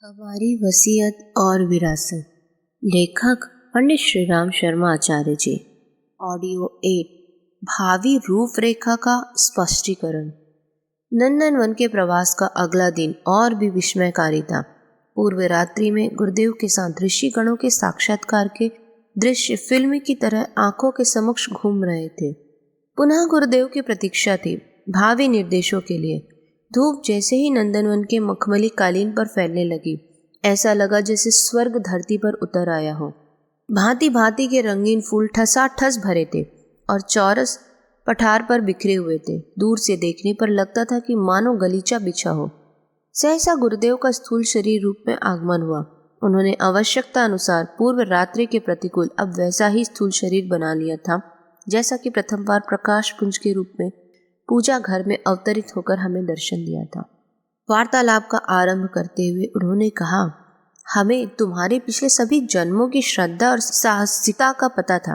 हमारी वसीयत और विरासत। लेखक पंडित श्री राम शर्मा आचार्य जी। ऑडियो 8। भावी रूपरेखा का स्पष्टीकरण। नंदनवन के प्रवास का अगला दिन और भी विस्मयकारी था। पूर्व रात्रि में गुरुदेव के साथ ऋषिगणों के साक्षात्कार के दृश्य फिल्म की तरह आंखों के समक्ष घूम रहे थे। पुनः गुरुदेव की प्रतीक्षा थी भावी निर्देशों के लिए। धूप जैसे ही नंदनवन के मखमली कालीन पर फैलने लगी, ऐसा लगा जैसे स्वर्ग धरती पर उतर आया हो। भांति भांति के रंगीन फूल ठसाठस भरे थे और चौरस पठार पर बिखरे हुए थे। दूर से देखने पर लगता था कि मानो गलीचा बिछा हो। सहसा गुरुदेव का स्थूल शरीर रूप में आगमन हुआ। उन्होंने आवश्यकता अनुसार पूर्व रात्रि के प्रतिकूल अब वैसा ही स्थूल शरीर बना लिया था, जैसा कि प्रथम बार प्रकाश पुंज के रूप में पूजा घर में अवतरित होकर हमें दर्शन दिया था। वार्तालाप का आरंभ करते हुए उन्होंने कहा, हमें तुम्हारे पिछले सभी जन्मों की श्रद्धा और साहसिकता का पता था।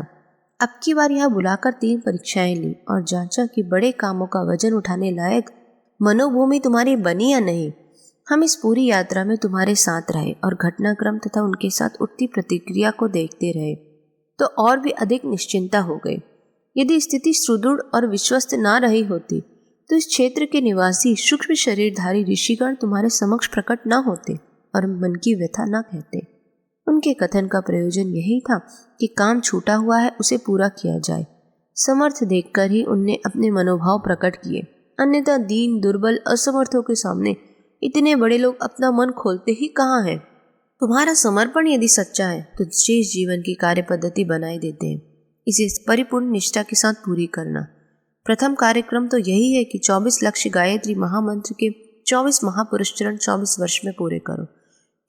अब की बार यहाँ बुलाकर 3 परीक्षाएं ली और जांचा कि बड़े कामों का वजन उठाने लायक मनोभूमि तुम्हारी बनी या नहीं। हम इस पूरी यात्रा में तुम्हारे साथ रहे और घटनाक्रम तथा उनके साथ उठती प्रतिक्रिया को देखते रहे तो और भी अधिक निश्चिंता हो गई। यदि स्थिति सुदृढ़ और विश्वस्त ना रही होती तो इस क्षेत्र के निवासी सूक्ष्म शरीरधारी ऋषिगण तुम्हारे समक्ष प्रकट न होते और मन की व्यथा न कहते। उनके कथन का प्रयोजन यही था कि काम छूटा हुआ है, उसे पूरा किया जाए। समर्थ देखकर ही उनने अपने मनोभाव प्रकट किए, अन्यथा दीन दुर्बल असमर्थों के सामने इतने बड़े लोग अपना मन खोलते ही कहाँ हैं। तुम्हारा समर्पण यदि सच्चा है तो शेष जीवन की कार्य पद्धति बनाए देते हैं, इसे परिपूर्ण निष्ठा के साथ पूरी करना। प्रथम कार्यक्रम तो यही है कि 24 लक्ष्य गायत्री महामंत्र के 24 महापुरुष चरण 24 वर्ष में पूरे करो।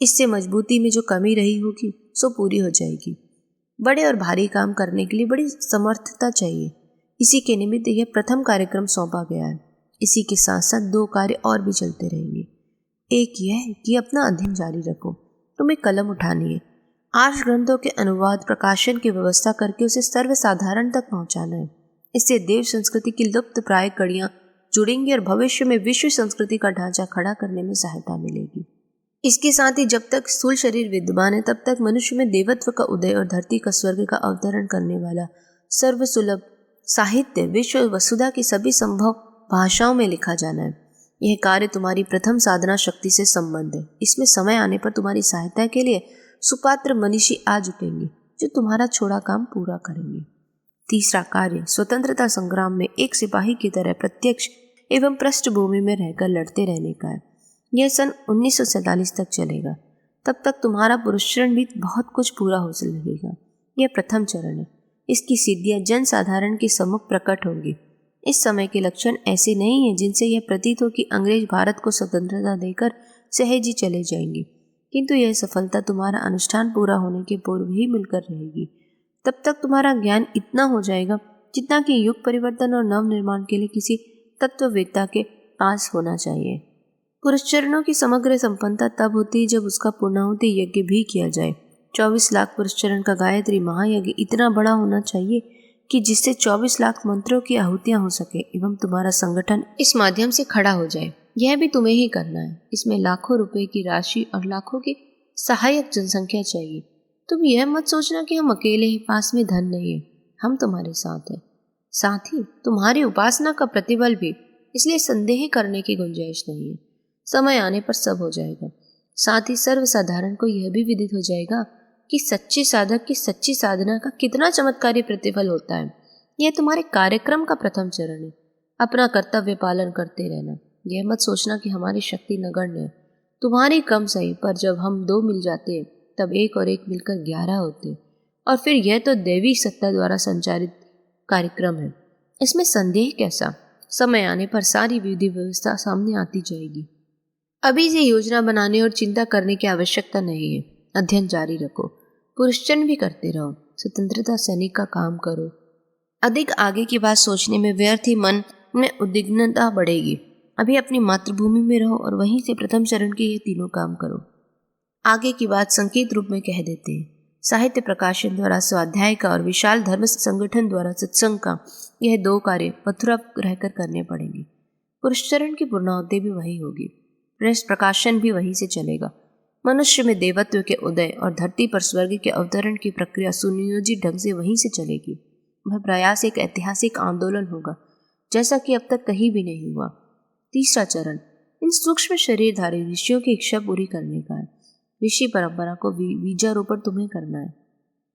इससे मजबूती में जो कमी रही होगी सो पूरी हो जाएगी। बड़े और भारी काम करने के लिए बड़ी समर्थता चाहिए। इसी के निमित्त यह प्रथम कार्यक्रम सौंपा गया है। इसी के साथ साथ 2 कार्य और भी चलते रहेंगे। एक यह है कि अपना अध्ययन जारी रखो। तुम्हें कलम उठानी है। आर्ष ग्रंथों के अनुवाद प्रकाशन की व्यवस्था करके उसे सर्वसाधारण तक पहुंचाना है। इससे देव संस्कृति की लुप्त प्राय कड़ियां जुड़ेंगी और भविष्य में विश्व संस्कृति का ढांचा खड़ा करने में सहायता मिलेगी। इसके साथ ही जब तक स्थूल शरीर विद्यमान है तब तक मनुष्य में देवत्व का उदय और धरती का स्वर्ग का अवतरण करने वाला सर्वसुलभ साहित्य विश्व वसुधा की सभी संभव भाषाओं में लिखा जाना है। यह कार्य तुम्हारी प्रथम साधना शक्ति से संबंध है। इसमें समय आने पर तुम्हारी सहायता के लिए सुपात्र मनीषी आ जुटेंगे जो तुम्हारा छोड़ा काम पूरा करेंगे। तीसरा कार्य स्वतंत्रता संग्राम में एक सिपाही की तरह प्रत्यक्ष एवं पृष्ठभूमि में रहकर लड़ते रहने का है। यह सन 1947 तक चलेगा। तब तक तुम्हारा पुरुषचरण भी बहुत कुछ पूरा हो लगेगा। यह प्रथम चरण है। इसकी सिद्धियां जन साधारण के सम्मुख प्रकट होंगी। इस समय के लक्षण ऐसे नहीं है जिनसे यह प्रतीत हो कि अंग्रेज भारत को स्वतंत्रता देकर सहज ही चले जाएंगे, किंतु यह सफलता तुम्हारा अनुष्ठान पूरा होने के पूर्व ही मिलकर रहेगी। तब तक तुम्हारा ज्ञान इतना हो जाएगा जितना कि युग परिवर्तन और नव निर्माण के लिए किसी तत्ववेत्ता के पास होना चाहिए। पुरुषचरणों की समग्र संपन्नता तब होती है जब उसका पूर्णाहुति यज्ञ भी किया जाए। 24 लाख पुरुषचरण का गायत्री महायज्ञ इतना बड़ा होना चाहिए कि जिससे 24 लाख मंत्रों की आहुतियां हो सके एवं तुम्हारा संगठन इस माध्यम से खड़ा हो जाए। यह भी तुम्हें ही करना है। इसमें लाखों रुपए की राशि और लाखों की सहायक जनसंख्या चाहिए। तुम यह मत सोचना कि हम अकेले ही, पास में धन नहीं है। हम तुम्हारे साथ हैं। साथ ही तुम्हारी उपासना का प्रतिबल भी, इसलिए संदेह करने की गुंजाइश नहीं है। समय आने पर सब हो जाएगा। साथ ही सर्वसाधारण को यह भी विदित हो जाएगा कि सच्चे साधक की सच्ची साधना का कितना चमत्कारी प्रतिफल होता है। यह तुम्हारे कार्यक्रम का प्रथम चरण है। अपना कर्तव्य पालन करते रहना। यह मत सोचना कि हमारी शक्ति नगण्य है। तुम्हारी कम सही, पर जब हम 2 मिल जाते हैं तब 1 और 1 मिलकर 11 होते हैं। और फिर यह तो दैवी सत्ता द्वारा संचालित कार्यक्रम है। इसमें संदेह कैसा। समय आने पर सारी विधि व्यवस्था सामने आती जाएगी। अभी से योजना बनाने और चिंता करने की आवश्यकता नहीं है। अध्ययन जारी रखो। पुरुषचन भी करते रहो। स्वतंत्रता सैनिक का काम करो। अधिक आगे की बात सोचने में व्यर्थ ही मन में उद्विग्नता बढ़ेगी। अभी अपनी मातृभूमि में रहो और वहीं से प्रथम चरण के ये तीनों काम करो। आगे की बात संकेत रूप में कह देते हैं। साहित्य प्रकाशन द्वारा स्वाध्याय का और विशाल धर्म संगठन द्वारा सत्संग का, यह 2 कार्य मथुरा रहकर करने पड़ेंगे। पुरुषचरण की पूर्णाहुति भी वही होगी। प्रेस प्रकाशन भी वहीं से चलेगा। मनुष्य में देवत्व के उदय और धरती पर स्वर्ग के अवतरण की प्रक्रिया सुनियोजित ढंग से वहीं से चलेगी। वह प्रयास एक ऐतिहासिक आंदोलन होगा, जैसा कि अब तक कहीं भी नहीं हुआ। तीसरा चरण इन सूक्ष्म शरीरधारी ऋषियों की इच्छा पूरी करने का है। ऋषि परंपरा को बीजारोपण तुम्हें करना है।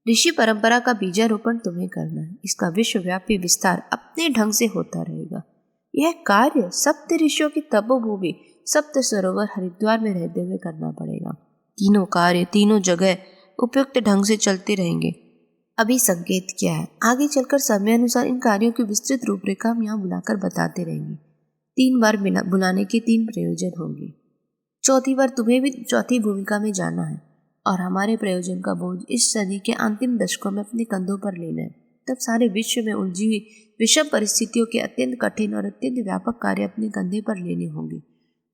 ऋषि परंपरा का बीजारोपण तुम्हें करना है। इसका विश्वव्यापी विस्तार अपने ढंग से होता रहेगा। यह कार्य सप्त ऋषियों की तपोभूमि सप्त सरोवर हरिद्वार में रहते हुए करना पड़ेगा। तीनों कार्य तीनों जगह उपयुक्त ढंग से चलते रहेंगे। अभी संकेत क्या है, आगे चलकर समय अनुसार इन कार्यों की विस्तृत रूपरेखा हम यहाँ बुलाकर बताते रहेंगे। 3 बार बुलाने के 3 प्रयोजन होंगे। चौथी बार तुम्हें भी चौथी भूमिका में जाना है और हमारे प्रयोजन का बोझ इस सदी के अंतिम दशकों में अपने कंधों पर लेना है। तब सारे विश्व में उलझी हुई विषम परिस्थितियों के अत्यंत कठिन और अत्यंत व्यापक कार्य अपने कंधे पर लेने होंगे।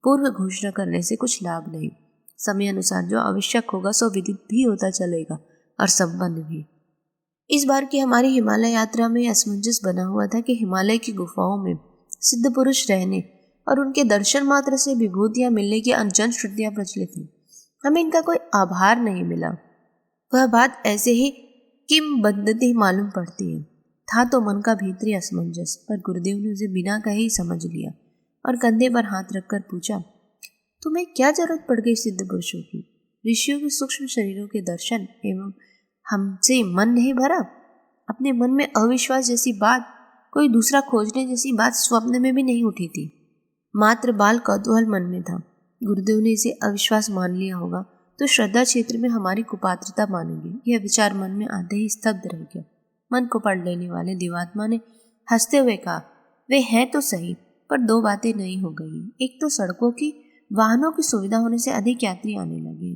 पूर्व घोषणा करने से कुछ लाभ नहीं। समय अनुसार जो आवश्यक होगा सो विदित भी होता चलेगा और संपन्न भी। इस बार की हमारी हिमालय यात्रा में असमंजस बना हुआ था कि हिमालय की गुफाओं में सिद्ध पुरुष रहने और उनके दर्शन मात्र से विभूतियां मिलने की अनजन श्रुतियां प्रचलित हैं। हमें इनका कोई आभार नहीं मिला। वह बात ऐसे ही किंवदंती मालूम पड़ती है। था तो मन का भीतरी असमंजस, पर गुरुदेव ने उसे बिना कहे ही समझ लिया और कंधे पर हाथ रखकर पूछा, तुम्हें क्या जरूरत पड़ गई सिद्ध पुरुषों की? ऋषियों के सूक्ष्म शरीरों के दर्शन एवं हमसे मन नहीं भरा? अपने मन में अविश्वास जैसी बात, कोई दूसरा खोजने जैसी बात स्वप्न में भी नहीं उठी थी। मात्र बाल कौतूहल मन में था। गुरुदेव ने इसे अविश्वास मान लिया होगा तो श्रद्धा क्षेत्र में हमारी कुपात्रता मानेंगे। यह विचार मन में आते ही स्तब्ध रह गया। मन को पढ़ लेने वाले दिवात्मा ने हंसते हुए कहा, वे हैं तो सही, पर 2 बातें नहीं हो गई। एक तो सड़कों की वाहनों की सुविधा होने से अधिक यात्री आने लगे,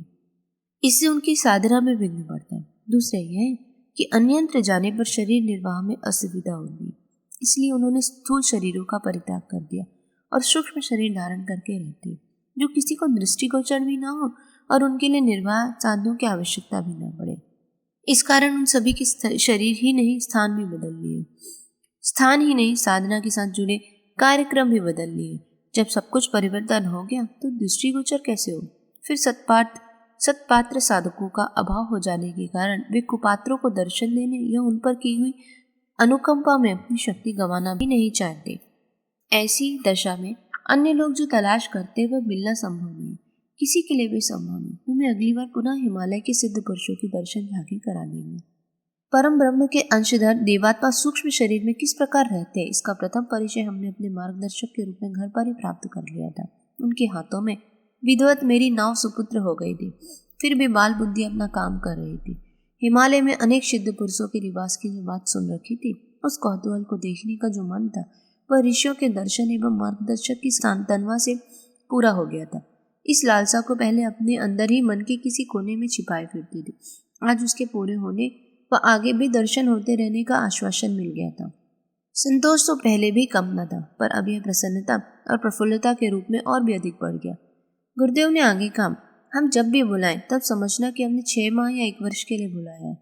इससे उनकी साधना में विघ्न पड़ता है। दूसरा यह है कि अन्यत्र जाने पर शरीर निर्वाह में असुविधा होगी, इसलिए उन्होंने स्थूल शरीरों का परित्याग कर दिया और सूक्ष्म शरीर धारण करके रहते, जो किसी को दृष्टिगोचर भी ना हो और उनके लिए निर्वाह साधनों की आवश्यकता भी न पड़े। इस कारण उन सभी के शरीर ही नहीं स्थान भी बदल लिए। स्थान ही नहीं, साधना के साथ जुड़े कार्यक्रम भी बदल लिए। जब सब कुछ परिवर्तन हो गया तो दृष्टिगोचर कैसे हो? फिर सत्पात्र साधकों का अभाव हो जाने के कारण वे कुपात्रों को दर्शन देने या उन पर की हुई अनुकंपा में अपनी शक्ति गंवाना भी नहीं चाहते। ऐसी दशा में अन्य लोग जो तलाश करते वह मिलना संभव नहीं, किसी के लिए भी संभव नहीं। तुम्हें अगली बार पुनः हिमालय के सिद्ध पुरुषों के दर्शन झांकी करा देंगे। परम ब्रह्म के अंशधर देवात्मा सूक्ष्म शरीर में किस प्रकार रहते हैं, इसका प्रथम परिचय हमने अपने मार्गदर्शक के रूप में घर पर ही प्राप्त कर लिया था। उनके हाथों में विधिवत मेरी नाव सुपुत्र हो गई थी, फिर भी बाल बुद्धि अपना काम कर रही थी। हिमालय में अनेक सिद्ध पुरुषों के निवास की जो बात सुन रखी थी, उस कौतूहल को देखने का जो मन था वह ऋषियों के दर्शन एवं मार्गदर्शक की सांत्वना से पूरा हो गया था। इस लालसा को पहले अपने अंदर ही मन के किसी कोने में छिपाए फिरती थी। आज उसके पूरे होने व आगे भी दर्शन होते रहने का आश्वासन मिल गया था। संतोष तो पहले भी कम न था, पर अब यह प्रसन्नता और प्रफुल्लता के रूप में और भी अधिक बढ़ गया। गुरुदेव ने आगे कहा, हम जब भी बुलाएं तब समझना कि हमने 6 माह या 1 वर्ष के लिए बुलाया है।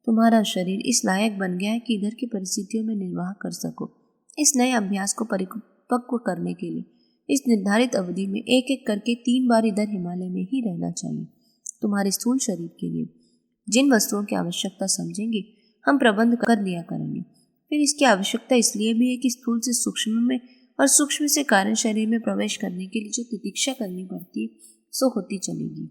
तुम्हारा शरीर इस लायक बन गया है कि इधर की परिस्थितियों में निर्वाह कर सको। इस नए अभ्यास को परिपक्व करने के लिए इस निर्धारित अवधि में एक एक करके 3 बार इधर हिमालय में ही रहना चाहिए। तुम्हारे स्थूल शरीर के लिए जिन वस्तुओं की आवश्यकता समझेंगे हम प्रबंध कर लिया करेंगे। फिर इसकी आवश्यकता इसलिए भी है कि स्थूल से सूक्ष्म में और सूक्ष्म से कारण शरीर में प्रवेश करने के लिए जो प्रतीक्षा करनी पड़ती है सो होती चलेगी।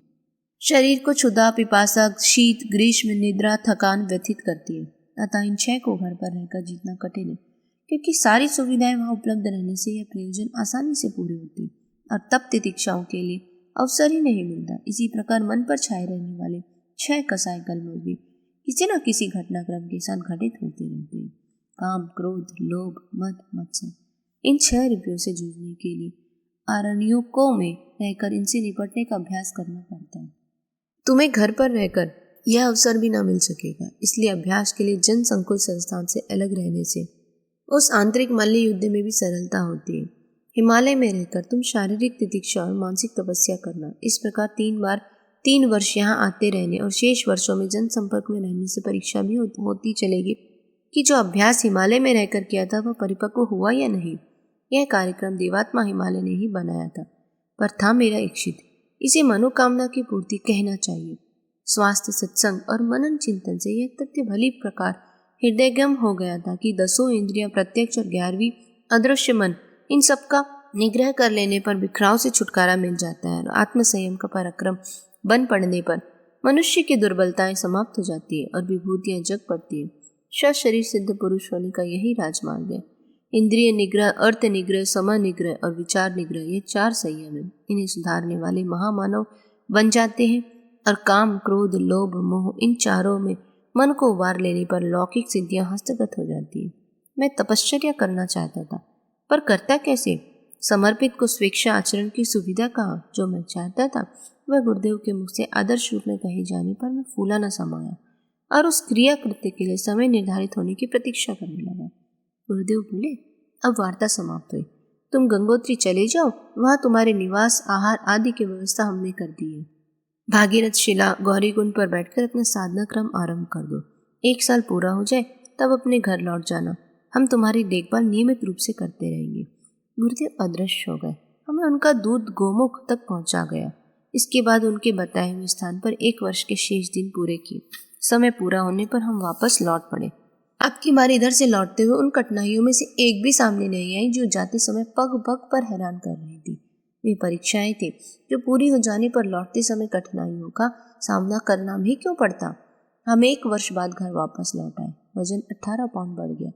शरीर को क्षुधा, पिपासा, शीत, ग्रीष्म, निद्रा, थकान व्यथित करती है। अतः इन 6 को घर पर रहकर जीतना कठिन है, क्योंकि सारी सुविधाएं वहां उपलब्ध रहने से यह प्रयोजन आसानी से पूरे होते और तब तितिक्षाओं के लिए अवसर ही नहीं मिलता। इसी प्रकार मन पर छाए रहने वाले 6 कसाय कलमों भी किसी न किसी घटनाक्रम के साथ घटित होते रहते हैं। काम, क्रोध, लोभ, मद, मत्सर, इन 6 रुपयों से जूझने के लिए अरण्यों में रहकर इनसे निपटने का अभ्यास करना पड़ता है। तुम्हें घर पर रहकर यह अवसर भी न मिल सकेगा, इसलिए अभ्यास के लिए जन संकुल संस्थान से अलग रहने से उस आंतरिक मल्ल युद्ध में भी सरलता होती है। हिमालय में रहकर तुम शारीरिक तितिक्षा और मानसिक तपस्या करना। इस प्रकार 3 वर्ष यहाँ आते रहने और शेष वर्षों में जन संपर्क में रहने से परीक्षा भी होती चलेगी कि जो अभ्यास हिमालय में रहकर किया था वह परिपक्व हुआ या नहीं। यह कार्यक्रम देवात्मा हिमालय ने ही बनाया था, पर था मेरा इच्छित। इसे मनोकामना की पूर्ति कहना चाहिए। स्वास्थ्य, सत्संग और मनन चिंतन से यह तथ्य भली प्रकार हृदयगम हो गया था कि 10 इंद्रियां, प्रत्यक्ष और 11वीं अदृश्य मन, इन सबका निग्रह कर लेने पर बिखराव से छुटकारा मिल जाता है और आत्मसंयम का पराक्रम बन पड़ने पर मनुष्य की दुर्बलताएं समाप्त हो जाती है और विभूतियां जग पड़ती है। शरीर सिद्ध पुरुष होने का यही राजमार्ग है। इंद्रिय निग्रह, अर्थ निग्रह, समय निग्रह और विचार निग्रह, ये 4 संयम है। इन्हें सुधारने वाले महामानव बन जाते हैं और काम, क्रोध, लोभ, मोह, इन चारों में मन को उबार लेने पर लौकिक सिद्धियां हस्तगत हो जाती है। मैं तपश्चर्या करना चाहता था, पर करता कैसे? समर्पित को स्वेच्छा आचरण की सुविधा कहाँ? जो मैं चाहता था वह गुरुदेव के मुख से आदर्श रूप में कहे जाने पर मैं फूला न समाया और उस क्रिया कृत्य के लिए समय निर्धारित होने की प्रतीक्षा करने लगा। गुरुदेव बोले, अब वार्ता समाप्त हुई, तुम गंगोत्री चले जाओ, वहां तुम्हारे निवास, आहार आदि की व्यवस्था हमने कर दी है। भागीरथ शिला गौरी कुंड पर बैठकर अपना साधना क्रम आरंभ कर दो। 1 साल पूरा हो जाए तब अपने घर लौट जाना, हम तुम्हारी देखभाल नियमित रूप से करते रहेंगे। गुरुदेव अदृश्य हो गए। हमें उनका दूत गोमुख तक पहुंचा गया। इसके बाद उनके बताए हुए स्थान पर 1 वर्ष के शेष दिन पूरे किए। समय पूरा होने पर हम वापस लौट पड़े। आपकी बार इधर से लौटते हुए उन कठिनाइयों में से एक भी सामने नहीं आई जो जाते समय पग पग पर हैरान कर रही थी। वे परीक्षाएं थी जो पूरी हो जाने पर लौटते समय कठिनाइयों का सामना करना भी क्यों पड़ता। हम 1 वर्ष बाद घर वापस लौट आए। वजन 18 पाउंड बढ़ गया,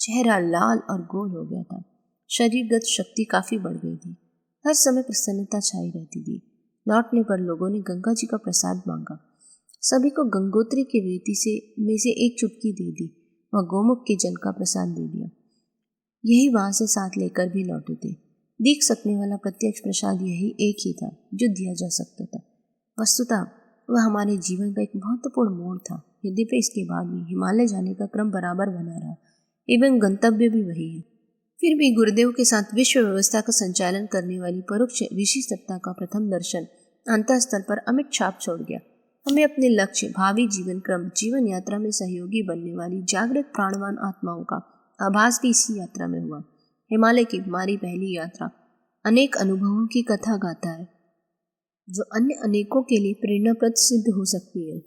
चेहरा लाल और गोल हो गया था, शरीरगत शक्ति काफी बढ़ गई थी, हर समय प्रसन्नता छाई रहती थी। लौटने पर लोगों ने गंगा जी का प्रसाद मांगा। सभी को गंगोत्री की रेती में से एक चुटकी दे दी व गोमुख के जल का प्रसाद दे दिया। यही वहां से साथ लेकर भी लौटे थे। दिख सकने वाला प्रत्यक्ष प्रसाद यही एक ही था जो दिया जा सकता था। वस्तुतः वह हमारे जीवन का एक महत्वपूर्ण मोड़ था। यद्यपि इसके बाद भी हिमालय जाने का क्रम बराबर बना रहा एवं गंतव्य भी वही है, फिर भी गुरुदेव के साथ विश्व व्यवस्था का संचालन करने वाली परोक्ष ऋषि सत्ता का प्रथम दर्शन अंतःस्थल पर अमिट छाप छोड़ गया। हमें अपने लक्ष्य, भावी जीवन क्रम, जीवन यात्रा में सहयोगी बनने वाली जागृत प्राणवान आत्माओं का आभास भी इसी यात्रा में हुआ। हिमालय की हमारी पहली यात्रा अनेक अनुभवों की कथा गाथा है जो अन्य अनेकों के लिए प्रेरणाप्रद सिद्ध हो सकती है।